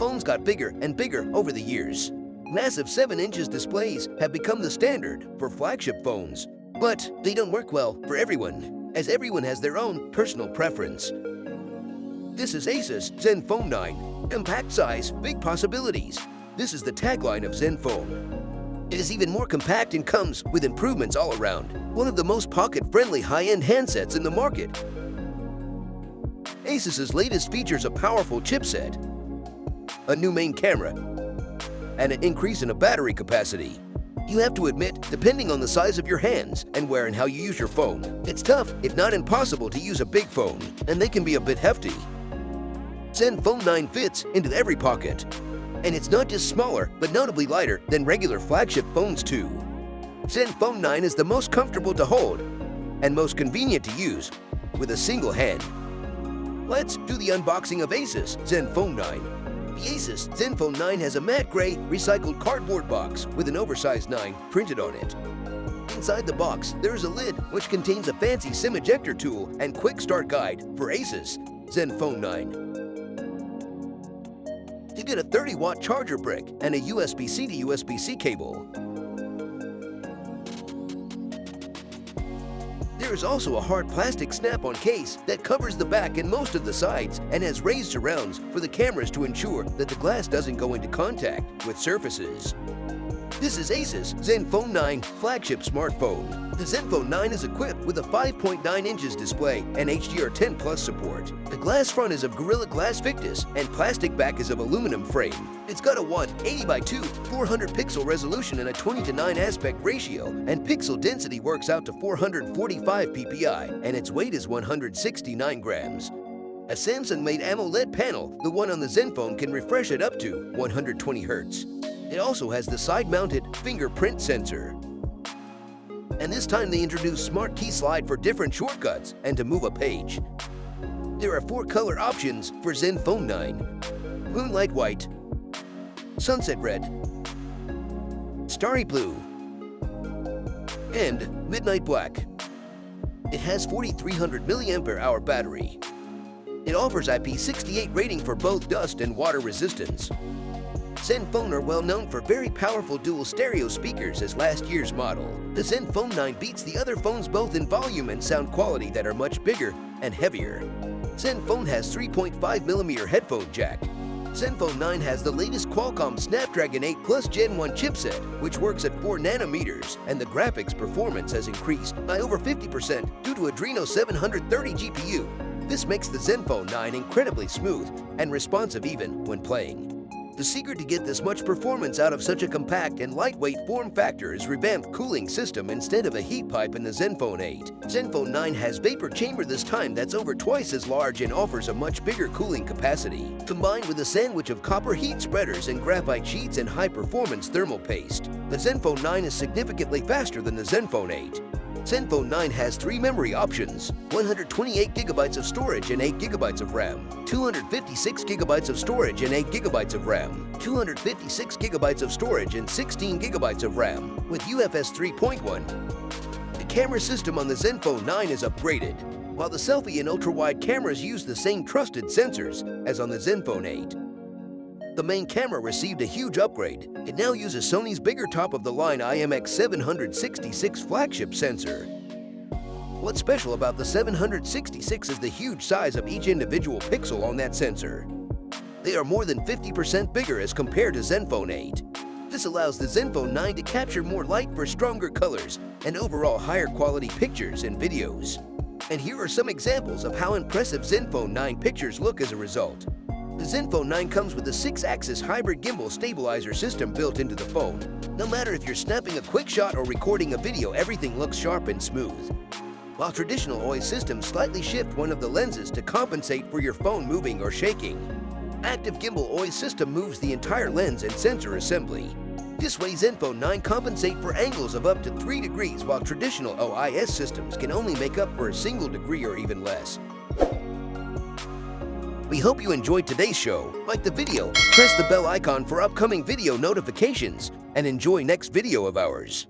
Phones got bigger and bigger over the years. Massive 7-inch displays have become the standard for flagship phones. But they don't work well for everyone, as everyone has their own personal preference. This is Asus Zenfone 9. Compact size, big possibilities. This is the tagline of Zenphone. It is even more compact and comes with improvements all around. One of the most pocket-friendly high-end handsets in the market. Asus's latest features a powerful chipset, a new main camera, and an increase in the battery capacity. You have to admit, depending on the size of your hands and where and how you use your phone, it's tough, if not impossible, to use a big phone, and they can be a bit hefty. Zenfone 9 fits into every pocket, and it's not just smaller, but notably lighter than regular flagship phones too. Zenfone 9 is the most comfortable to hold and most convenient to use with a single hand. Let's do the unboxing of Asus Zenfone 9. The Asus Zenfone 9 has a matte gray recycled cardboard box with an oversized 9 printed on it. Inside the box, there is a lid which contains a fancy SIM ejector tool and quick start guide for Asus Zenfone 9. You get a 30-watt charger brick and a USB-C to USB-C cable. There is also a hard plastic snap-on case that covers the back and most of the sides and has raised surrounds for the cameras to ensure that the glass doesn't go into contact with surfaces. This is Asus Zenfone 9 flagship smartphone. The Zenfone 9 is equipped with a 5.9 inches display and HDR10 Plus support. The glass front is of Gorilla Glass Victus and plastic back is of aluminum frame. It's got a 180x2 400 pixel resolution and a 20:9 aspect ratio, and pixel density works out to 445 ppi, and its weight is 169 grams. A Samsung-made AMOLED panel, the one on the Zenfone, can refresh it up to 120 Hz. It also has the side-mounted fingerprint sensor. And this time they introduced Smart Key Slide for different shortcuts and to move a page. There are 4 color options for Zenfone 9. Moonlight White, Sunset Red, Starry Blue, and Midnight Black. It has 4,300 mAh battery. It offers IP68 rating for both dust and water resistance. Zenfone are well known for very powerful dual stereo speakers as last year's model. The Zenfone 9 beats the other phones both in volume and sound quality that are much bigger and heavier. Zenfone has 3.5mm headphone jack. Zenfone 9 has the latest Qualcomm Snapdragon 8 Plus Gen 1 chipset, which works at 4 nanometers, and the graphics performance has increased by over 50% due to Adreno 730 GPU. This makes the Zenfone 9 incredibly smooth and responsive even when playing. The secret to get this much performance out of such a compact and lightweight form factor is revamped cooling system instead of a heat pipe in the Zenfone 8. Zenfone 9 has vapor chamber this time that's over twice as large and offers a much bigger cooling capacity, combined with a sandwich of copper heat spreaders and graphite sheets and high-performance thermal paste. The Zenfone 9 is significantly faster than the Zenfone 8. Zenfone 9 has 3 memory options: 128GB of storage and 8GB of RAM, 256GB of storage and 8GB of RAM, 256GB of storage and 16GB of RAM, with UFS 3.1. The camera system on the Zenfone 9 is upgraded, while the selfie and ultra-wide cameras use the same trusted sensors as on the Zenfone 8. The main camera received a huge upgrade. It now uses Sony's bigger top-of-the-line IMX766 flagship sensor. What's special about the 766 is the huge size of each individual pixel on that sensor. They are more than 50% bigger as compared to Zenfone 8. This allows the Zenfone 9 to capture more light for stronger colors and overall higher quality pictures and videos. And here are some examples of how impressive Zenfone 9 pictures look as a result. The Zenfone 9 comes with a 6-axis hybrid gimbal stabilizer system built into the phone. No matter if you're snapping a quick shot or recording a video, everything looks sharp and smooth. While traditional OIS systems slightly shift one of the lenses to compensate for your phone moving or shaking, active gimbal OIS system moves the entire lens and sensor assembly. This way, Zenfone 9 compensate for angles of up to 3 degrees, while traditional OIS systems can only make up for a single degree or even less. We hope you enjoyed today's show. Like the video, press the bell icon for upcoming video notifications, and enjoy next video of ours.